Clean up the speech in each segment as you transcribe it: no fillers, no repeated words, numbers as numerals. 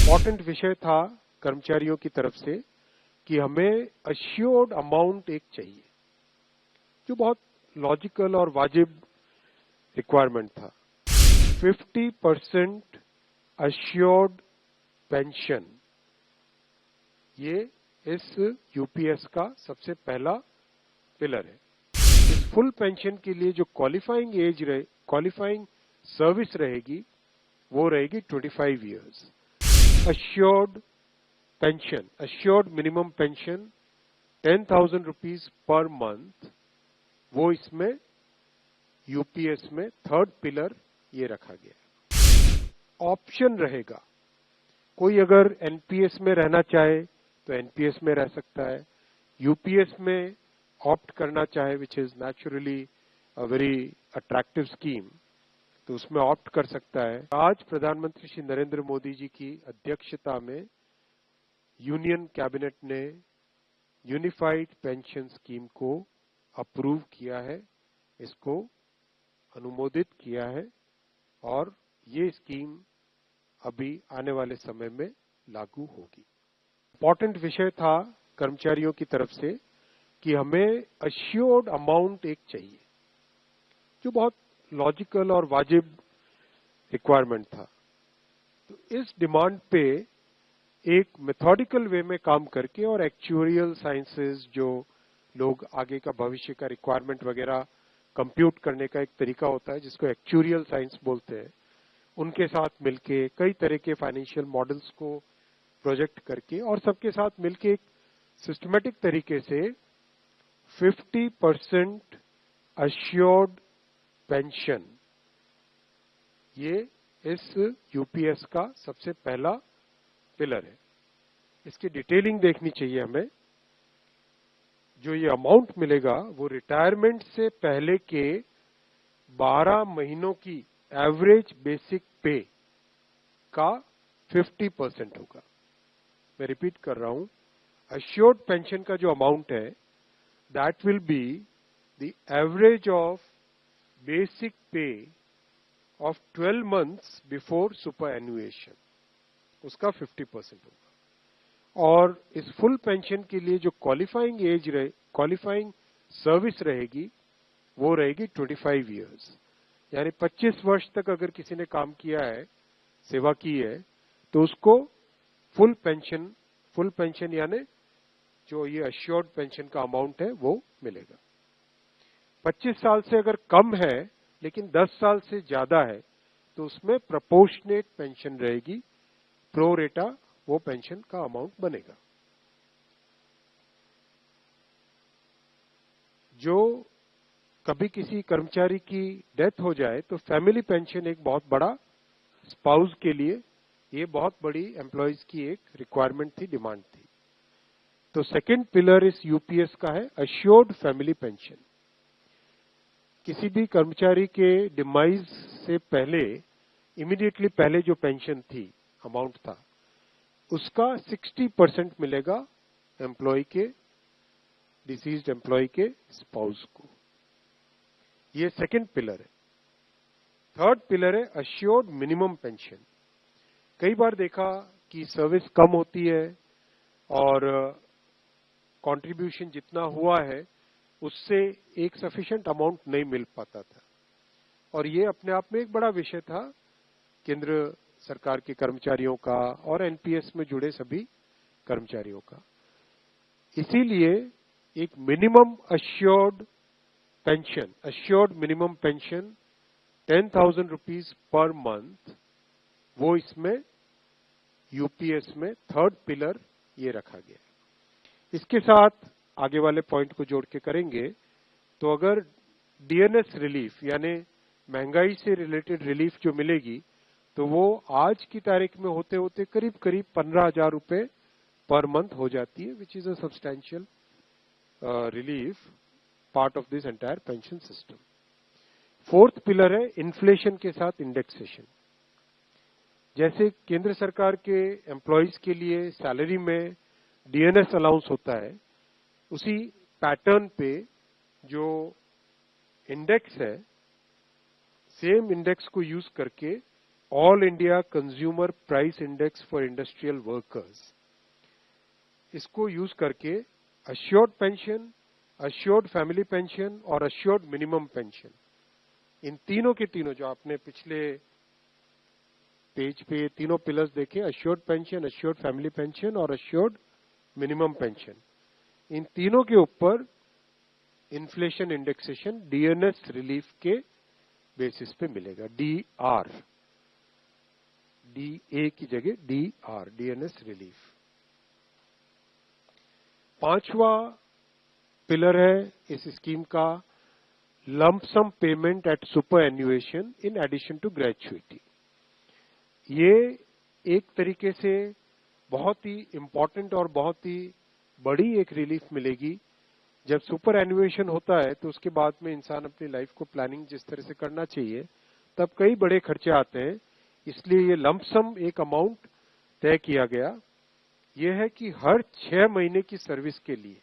Important विषय था कर्मचारियों की तरफ से कि हमें अश्योर्ड अमाउंट एक चाहिए, जो बहुत लॉजिकल और वाजिब रिक्वायरमेंट था। 50% अश्योर्ड पेंशन, ये इस यूपीएस का सबसे पहला पिलर है। इस फुल पेंशन के लिए जो क्वालिफाइंग सर्विस रहेगी वो रहेगी 25 years. Assured pension, assured minimum pension 10,000 rupees per month, वो इसमें यूपीएस में थर्ड पिलर ये रखा गया। ऑप्शन रहेगा, कोई अगर एनपीएस में रहना चाहे तो एनपीएस में रह सकता है, यूपीएस में ऑप्ट करना चाहे which is naturally a very attractive scheme, तो उसमें ऑप्ट कर सकता है। आज प्रधानमंत्री श्री नरेंद्र मोदी जी की अध्यक्षता में यूनियन कैबिनेट ने यूनिफाइड पेंशन स्कीम को अप्रूव किया है, इसको अनुमोदित किया है और ये स्कीम अभी आने वाले समय में लागू होगी। इम्पोर्टेंट विषय था कर्मचारियों की तरफ से कि हमें अश्योर्ड अमाउंट एक चाहिए, जो बहुत लॉजिकल और वाजिब रिक्वायरमेंट था। तो इस डिमांड पे एक मेथोडिकल वे में काम करके और एक्चुअरियल साइंसेस, जो लोग आगे का भविष्य का रिक्वायरमेंट वगैरह कंप्यूट करने का एक तरीका होता है जिसको एक्चुअरियल साइंस बोलते हैं, उनके साथ मिलके कई तरह के फाइनेंशियल मॉडल्स को प्रोजेक्ट करके और सबके साथ मिलके एक सिस्टमेटिक तरीके से 50% अश्योर्ड पेंशन, ये इस यूपीएस का सबसे पहला पिलर है। इसकी डिटेलिंग देखनी चाहिए हमें। जो ये अमाउंट मिलेगा वो रिटायरमेंट से पहले के 12 महीनों की एवरेज बेसिक पे का 50% होगा। मैं रिपीट कर रहा हूं, अश्योर्ड पेंशन का जो अमाउंट है that will be the average of basic पे ऑफ 12 मंथ्स बिफोर सुपर एनुएशन, उसका 50% होगा। और इस फुल पेंशन के लिए जो क्वालिफाइंग सर्विस रहेगी वो रहेगी 25 इयर्स, यानी 25 वर्ष तक अगर किसी ने काम किया है, सेवा की है, तो उसको फुल पेंशन यानी जो ये अश्योर्ड पेंशन का अमाउंट है वो मिलेगा। 25 साल से अगर कम है लेकिन 10 साल से ज्यादा है तो उसमें प्रोपोर्शनेट पेंशन रहेगी, प्रो रेटा वो पेंशन का अमाउंट बनेगा। जो कभी किसी कर्मचारी की डेथ हो जाए तो फैमिली पेंशन एक बहुत बड़ा, स्पाउस के लिए ये बहुत बड़ी एम्प्लॉयज की एक रिक्वायरमेंट थी, डिमांड थी। तो सेकंड पिलर इस यूपीएस का है अश्योर्ड फैमिली पेंशन। किसी भी कर्मचारी के डिमाइज से पहले, इमीडिएटली पहले जो पेंशन थी, अमाउंट था, उसका 60% मिलेगा एम्प्लॉय के, डिसीज्ड एम्प्लॉय के स्पाउस को। ये सेकंड पिलर है। थर्ड पिलर है अश्योर्ड मिनिमम पेंशन। कई बार देखा कि सर्विस कम होती है और कंट्रीब्यूशन जितना हुआ है उससे एक सफिशिएंट अमाउंट नहीं मिल पाता था, और ये अपने आप में एक बड़ा विषय था केंद्र सरकार के कर्मचारियों का और एनपीएस में जुड़े सभी कर्मचारियों का। इसीलिए एक minimum assured pension, assured minimum pension 10,000 rupees per month, वो इसमें यूपीएस में थर्ड पिलर ये रखा गया। इसके साथ आगे वाले पॉइंट को जोड़ के करेंगे तो अगर डीएनएस रिलीफ यानी महंगाई से रिलेटेड रिलीफ जो मिलेगी तो वो आज की तारीख में होते होते करीब 15,000 रुपए पर मंथ हो जाती है, which is a substantial relief part of this entire pension system. Fourth pillar है इन्फ्लेशन के साथ इंडेक्सेशन। जैसे केंद्र सरकार के एम्प्लॉयज के लिए सैलरी में डीएनएस अलाउंस होता है, उसी पैटर्न पे जो इंडेक्स है, सेम इंडेक्स को यूज करके all India consumer price index for industrial workers, इसको यूज करके assured pension, assured family pension और अश्योर्ड मिनिमम पेंशन, इन तीनों के तीनों जो आपने पिछले पेज पे तीनों पिलर्स देखे, assured pension, assured family pension और अश्योर्ड मिनिमम पेंशन, इन तीनों के ऊपर इन्फ्लेशन इंडेक्सेशन डीएनएस रिलीफ के बेसिस पे मिलेगा। डीआर, डीए की जगह डीआर, डीएनएस रिलीफ। पांचवा पिलर है इस स्कीम का lump sum payment at superannuation in addition to gratuity. ये एक तरीके से बहुत ही इंपॉर्टेंट और बहुत ही बड़ी एक रिलीफ मिलेगी। जब सुपर एन्युएशन होता है तो उसके बाद में इंसान अपनी लाइफ को प्लानिंग जिस तरह से करना चाहिए तब कई बड़े खर्चे आते हैं, इसलिए ये लंप सम एक अमाउंट तय किया गया। यह है कि हर 6 महीने की सर्विस के लिए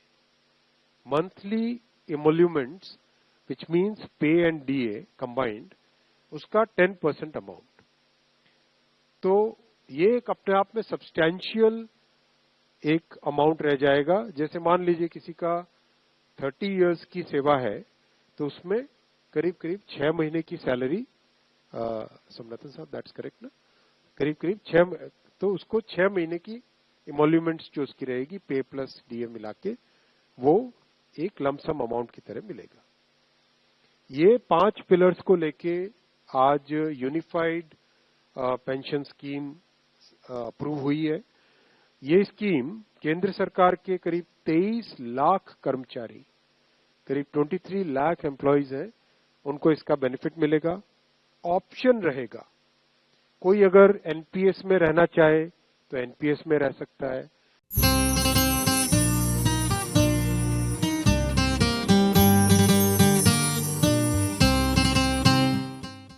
मंथली इमोल्यूमेंट्स विच मीन्स पे एंड डीए कंबाइंड, उसका 10% अमाउंट। तो ये एक अपने आप में सब्सटैंशियल एक अमाउंट रह जाएगा। जैसे मान लीजिए किसी का 30 इयर्स की सेवा है तो उसमें करीब करीब 6 महीने की सैलरी, समनाथन साहब दैट्स करेक्ट ना, करीब करीब 6, तो उसको 6 महीने की इमोल्यूमेंट्स जो उसकी रहेगी पे प्लस डीए मिला के, वो एक लमसम अमाउंट की तरह मिलेगा। ये 5 पिलर्स को लेके आज यूनिफाइड पेंशन स्कीम अप्रूव हुई है। ये स्कीम केंद्र सरकार के करीब 23 लाख कर्मचारी, करीब 23 लाख एम्प्लॉइज हैं, उनको इसका बेनिफिट मिलेगा। ऑप्शन रहेगा, कोई अगर एनपीएस में रहना चाहे तो एनपीएस में रह सकता है।